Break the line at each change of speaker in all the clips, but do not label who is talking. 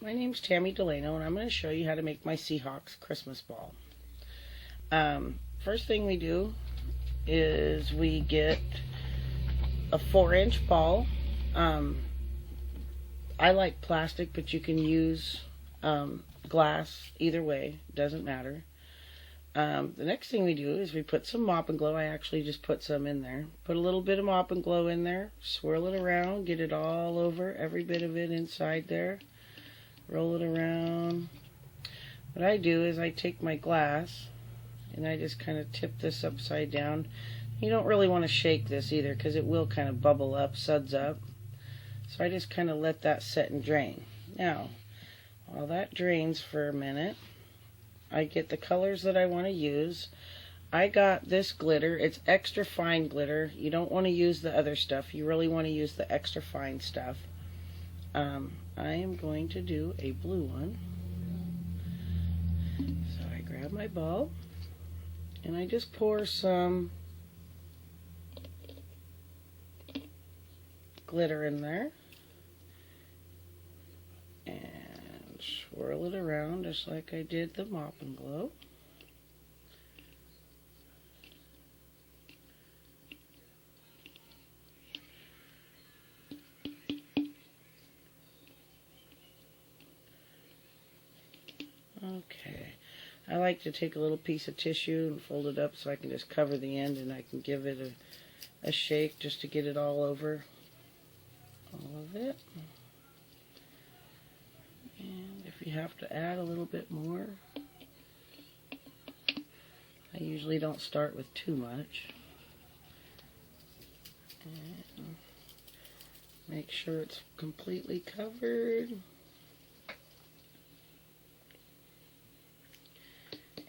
My name's Tammy Delano, and I'm going to show you how to make my Seahawks Christmas ball. First thing we do is we get a 4-inch ball. I like plastic, but you can use glass. Either way, doesn't matter. The next thing we do is we put some mop and glow. I actually just put some in there. Put a little bit of mop and glow in there. Swirl it around. Get it all over. Every bit of it inside there. Roll it around. What I do is I take my glass and I just kind of tip this upside down. You don't really want to shake this either because it will kind of bubble up, suds up. So I just kind of let that set and drain. Now, while that drains for a minute, I get the colors that I want to use. I got this glitter. It's extra fine glitter. You don't want to use the other stuff. You really want to use the extra fine stuff. I am going to do a blue one. So I grab my ball and I just pour some glitter in there and swirl it around just like I did the mop and glow. Okay, I like to take a little piece of tissue and fold it up so I can just cover the end and I can give it a shake just to get it all over all of it. And if you have to add a little bit more, I usually don't start with too much. And make sure it's completely covered.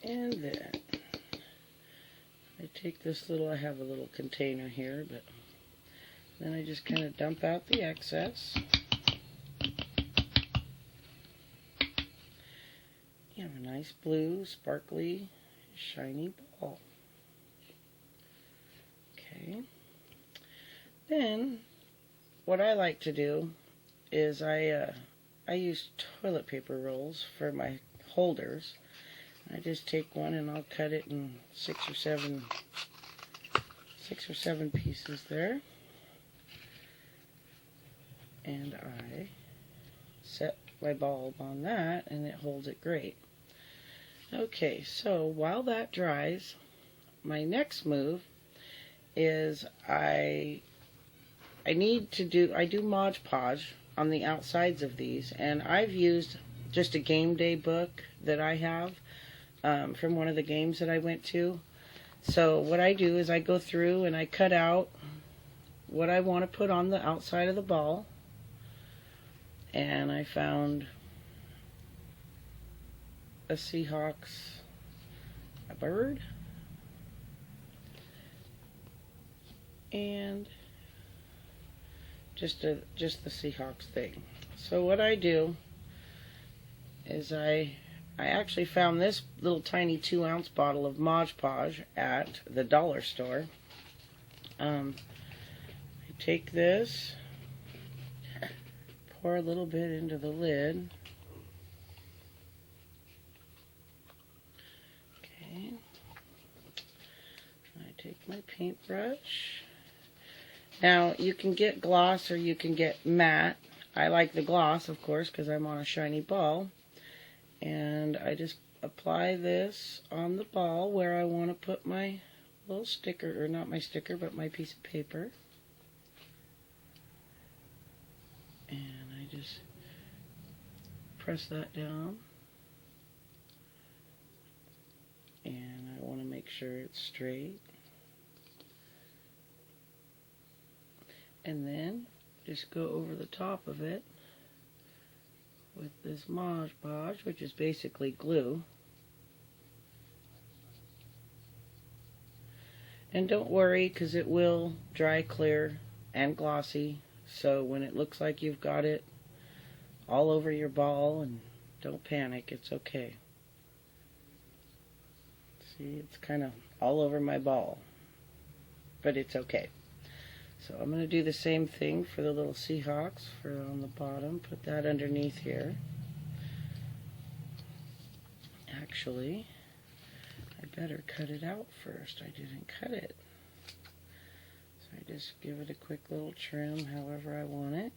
And then I take this little, I have a little container here, but then I just kind of dump out the excess. You have a nice blue, sparkly, shiny ball. Okay. Then what I like to do is I use toilet paper rolls for my holders. I just take one and I'll cut it in 6 or 7 pieces there. And I set my bulb on that and it holds it great. Okay, so while that dries, my next move is I do Mod Podge on the outsides of these, and I've used just a game day book that I have from one of the games that I went to. So what I do is I go through and I cut out what I want to put on the outside of the ball. And I found a Seahawks, a bird, and just the Seahawks thing. So what I do is I actually found this little tiny 2-ounce bottle of Mod Podge at the dollar store. I take this, pour a little bit into the lid. Okay. I take my paintbrush. Now you can get gloss or you can get matte. I like the gloss, of course, because I'm on a shiny ball. And I just apply this on the ball where I want to put my little sticker, or not my sticker, but my piece of paper. And I just press that down. And I want to make sure it's straight. And then just go over the top of it with this Mod Podge, which is basically glue. And don't worry, because it will dry clear and glossy. So when it looks like you've got it all over your ball, and don't panic, it's okay. See, it's kind of all over my ball, but it's okay. So I'm going to do the same thing for the little Seahawks for on the bottom. Put that underneath here. Actually, I better cut it out first. I didn't cut it. So I just give it a quick little trim however I want it.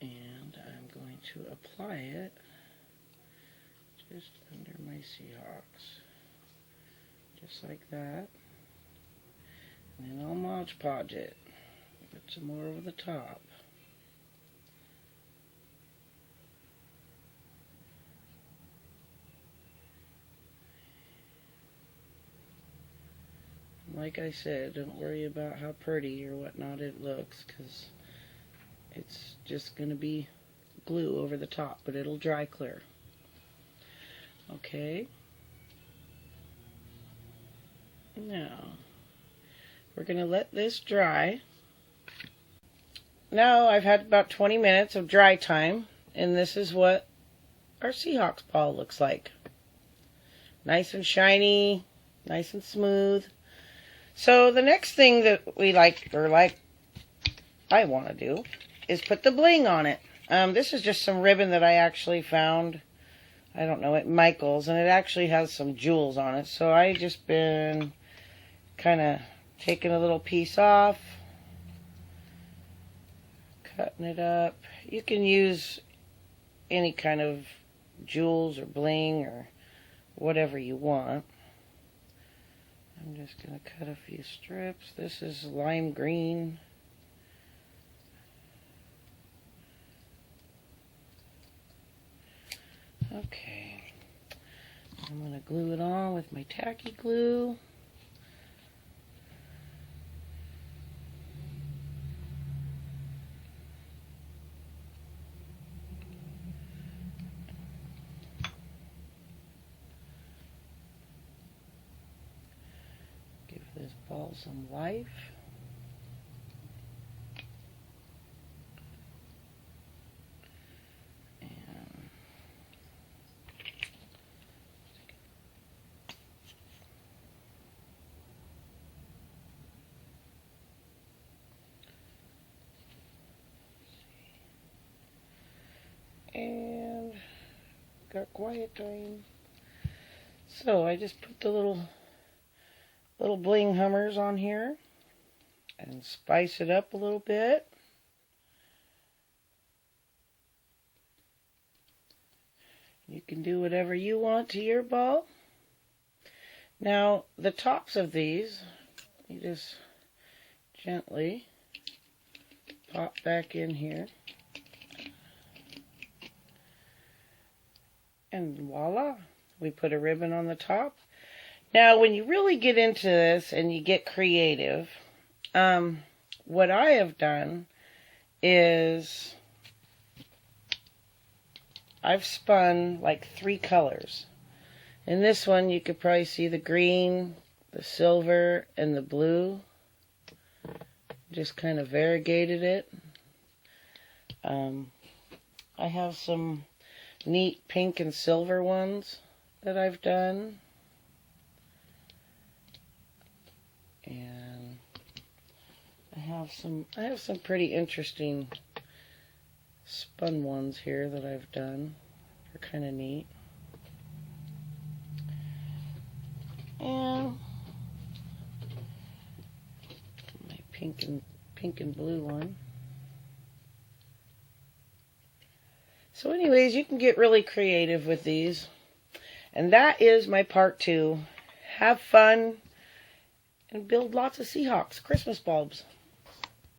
And I'm going to apply it just under my Seahawks. Just like that. And then I'll Mod Podge it. Put some more over the top. Like I said, don't worry about how pretty or whatnot it looks, because it's just going to be glue over the top, but it'll dry clear. Okay. Now, we're going to let this dry. Now I've had about 20 minutes of dry time, and this is what our Seahawks ball looks like. Nice and shiny, nice and smooth. So the next thing that we I want to do, is put the bling on it. This is just some ribbon that I actually found, I don't know, at Michael's, and it actually has some jewels on it. So I just been kind of taking a little piece off, cutting it up. You can use any kind of jewels or bling or whatever you want. I'm just going to cut a few strips. This is lime green. Okay. I'm going to glue it on with my tacky glue. Give this ball some life. And got quiet time. So I just put the little bling hummers on here and spice it up a little bit. You can do whatever you want to your ball. Now the tops of these, you just gently pop back in here. And voila, we put a ribbon on the top. Now, when you really get into this and you get creative, what I have done is I've spun like 3 colors. In this one, you could probably see the green, the silver, and the blue. Just kind of variegated it. I have some neat pink and silver ones that I've done, and I have some pretty interesting spun ones here that I've done. They're kind of neat. And my pink and blue one. So anyways, you can get really creative with these. And that is my part 2. Have fun and build lots of Seahawks Christmas bulbs.